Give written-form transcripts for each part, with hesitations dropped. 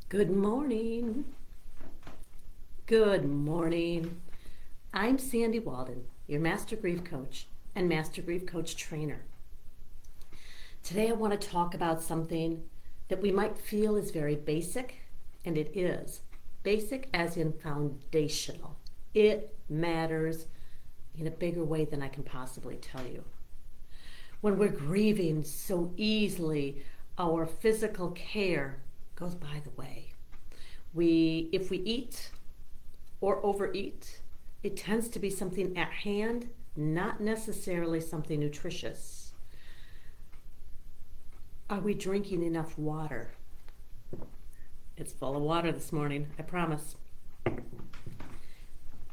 Good morning. Good morning. I'm Sandy Walden, your Master Grief Coach and Master Grief Coach Trainer. Today I want to talk about something that we might feel is very basic, and it is. Basic as in foundational. It matters in a bigger way than I can possibly tell you. When we're grieving so easily, our physical care goes by the way. If we eat or overeat, it tends to be something at hand, not necessarily something nutritious. Are we drinking enough water? It's full of water this morning, I promise.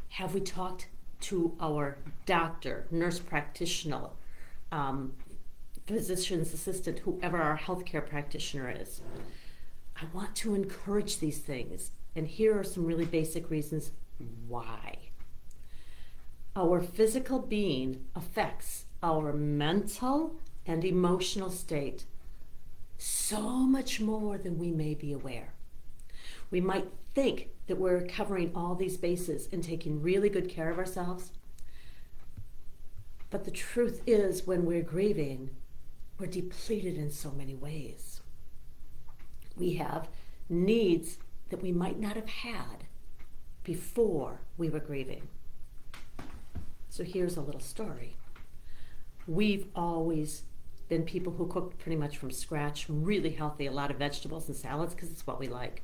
Have we talked to our doctor, nurse practitioner, physician's assistant, whoever our healthcare practitioner is? I want to encourage these things, and here are some really basic reasons why. Our physical being affects our mental and emotional state so much more than we may be aware. We might think that we're covering all these bases and taking really good care of ourselves, but the truth is, when we're grieving, we're depleted in so many ways. We have needs that we might not have had before we were grieving. So here's a little story. We've always been people who cooked pretty much from scratch, really healthy, a lot of vegetables and salads because it's what we like.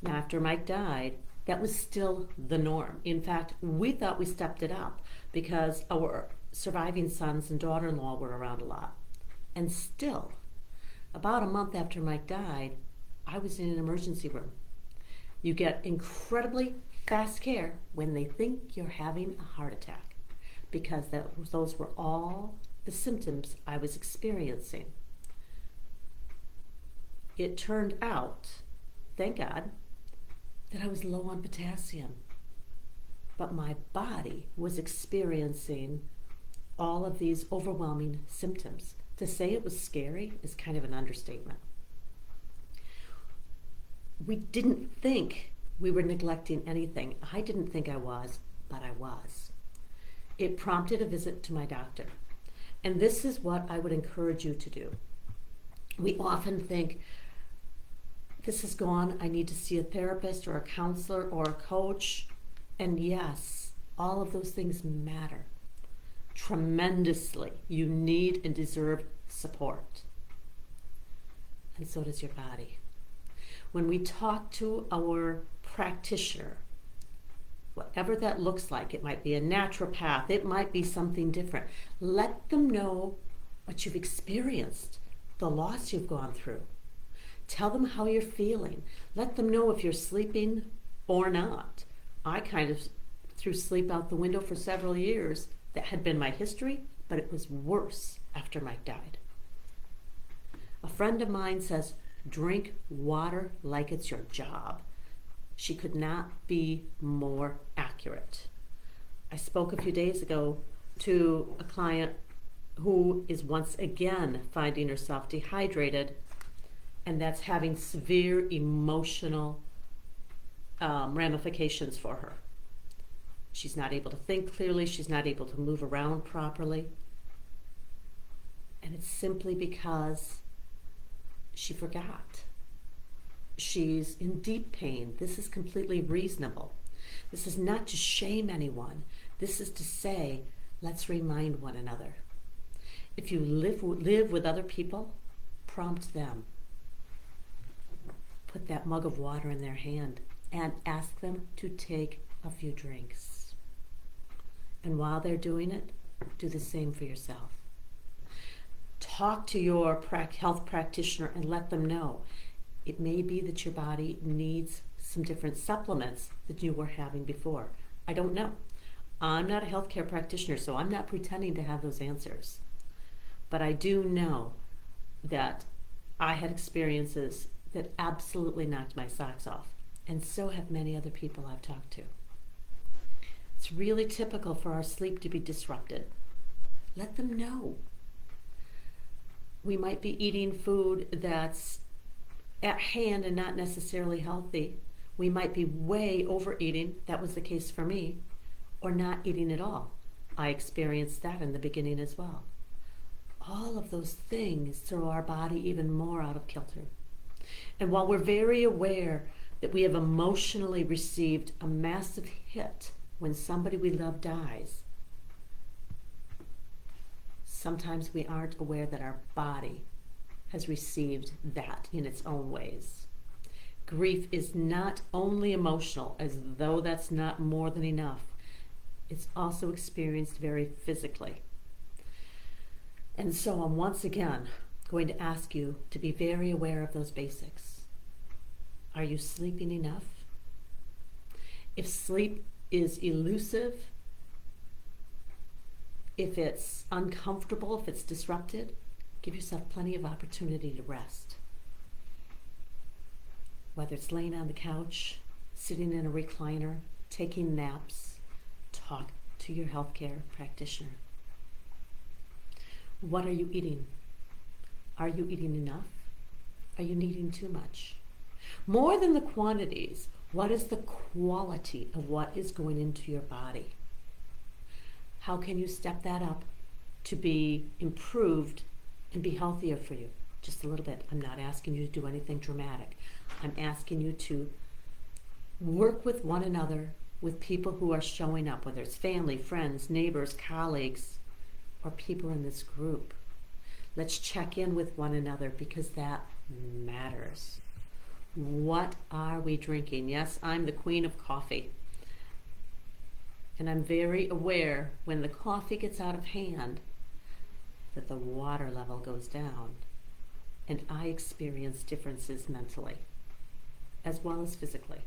Now, after Mike died, that was still the norm. In fact, we thought we stepped it up because our surviving sons and daughter-in-law were around a lot. And still, about a month after Mike died, I was in an emergency room. You get incredibly fast care when they think you're having a heart attack, because those were all the symptoms I was experiencing. It turned out, thank God, that I was low on potassium, but my body was experiencing all of these overwhelming symptoms. To say it was scary is kind of an understatement. We didn't think we were neglecting anything. I didn't think I was, but I was. It prompted a visit to my doctor. And this is what I would encourage you to do. We often think, this is gone, I need to see a therapist or a counselor or a coach. And yes, all of those things matter tremendously. You need and deserve support. And so does your body. When we talk to our practitioner, whatever that looks like, it might be a naturopath, it might be something different. Let them know what you've experienced, the loss you've gone through. Tell them how you're feeling. Let them know if you're sleeping or not. I kind of threw sleep out the window for several years. That had been my history, but it was worse after Mike died. A friend of mine says, drink water like it's your job. She could not be more accurate. I spoke a few days ago to a client who is once again finding herself dehydrated, and that's having severe emotional ramifications for her. She's not able to think clearly. She's not able to move around properly. And it's simply because she forgot. She's in deep pain. This is completely reasonable. This is not to shame anyone. This is to say, let's remind one another. If you live with other people, prompt them. Put that mug of water in their hand and ask them to take a few drinks. And while they're doing it, do the same for yourself. Talk to your health practitioner and let them know. It may be that your body needs some different supplements that you were having before. I don't know. I'm not a healthcare practitioner, so I'm not pretending to have those answers. But I do know that I had experiences that absolutely knocked my socks off, and so have many other people I've talked to. It's really typical for our sleep to be disrupted. Let them know. We might be eating food that's at hand and not necessarily healthy. We might be way overeating, that was the case for me, or not eating at all. I experienced that in the beginning as well. All of those things throw our body even more out of kilter. And while we're very aware that we have emotionally received a massive hit when somebody we love dies, sometimes we aren't aware that our body has received that in its own ways. Grief is not only emotional, as though that's not more than enough. It's also experienced very physically. And so I'm once again going to ask you to be very aware of those basics. Are you sleeping enough? If sleep is elusive, if it's uncomfortable, if it's disrupted, give yourself plenty of opportunity to rest. Whether it's laying on the couch, sitting in a recliner, taking naps, talk to your healthcare practitioner. What are you eating? Are you eating enough? Are you needing too much? More than the quantities, what is the quality of what is going into your body? How can you step that up to be improved and be healthier for you? Just a little bit. I'm not asking you to do anything dramatic. I'm asking you to work with one another, with people who are showing up, whether it's family, friends, neighbors, colleagues, or people in this group. Let's check in with one another because that matters. What are we drinking? Yes, I'm the queen of coffee. And I'm very aware when the coffee gets out of hand that the water level goes down. And I experience differences mentally as well as physically.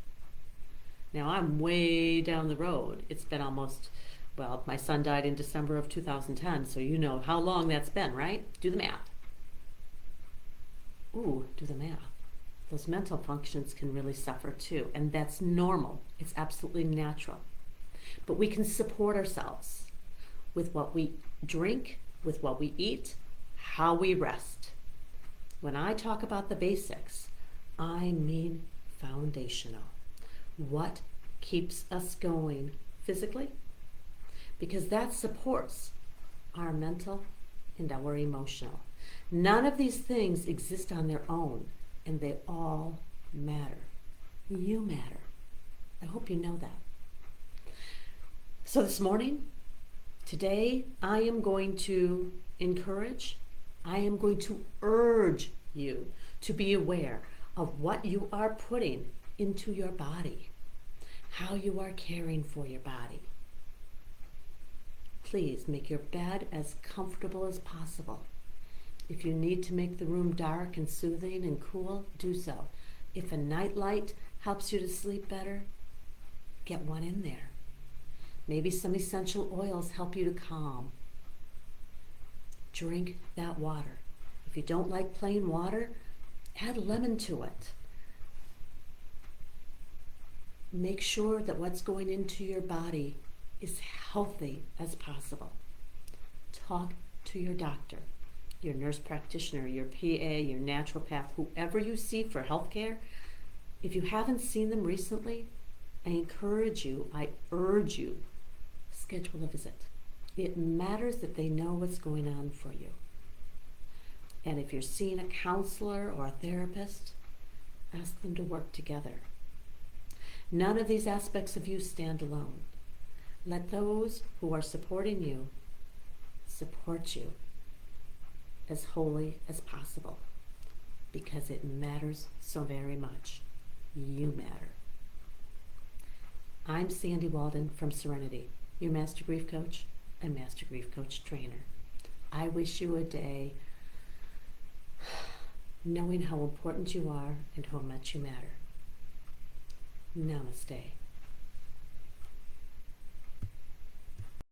Now I'm way down the road. It's been almost, well, my son died in December of 2010, so you know how long that's been, right? Do the math. Ooh, do the math. Those mental functions can really suffer too, and that's normal. It's absolutely natural. But we can support ourselves with what we drink, with what we eat, how we rest. When I talk about the basics, I mean foundational. What keeps us going physically? Because that supports our mental and our emotional. None of these things exist on their own, and they all matter. You matter. I hope you know that. So this morning, today, I am going to encourage, I am going to urge you to be aware of what you are putting into your body, how you are caring for your body. Please make your bed as comfortable as possible. If you need to make the room dark and soothing and cool, do so. If a night light helps you to sleep better, get one in there. Maybe some essential oils help you to calm. Drink that water. If you don't like plain water, add lemon to it. Make sure that what's going into your body is healthy as possible. Talk to your doctor, your nurse practitioner, your PA, your naturopath, whoever you see for healthcare. If you haven't seen them recently, I encourage you, I urge you, schedule a visit. It matters that they know what's going on for you. And if you're seeing a counselor or a therapist, ask them to work together. None of these aspects of you stand alone. Let those who are supporting you support you as wholly as possible, because it matters so very much. You matter. I'm Sandy Walden from Serenity, your Master Grief Coach and Master Grief Coach Trainer. I wish you a day knowing how important you are and how much you matter. Namaste.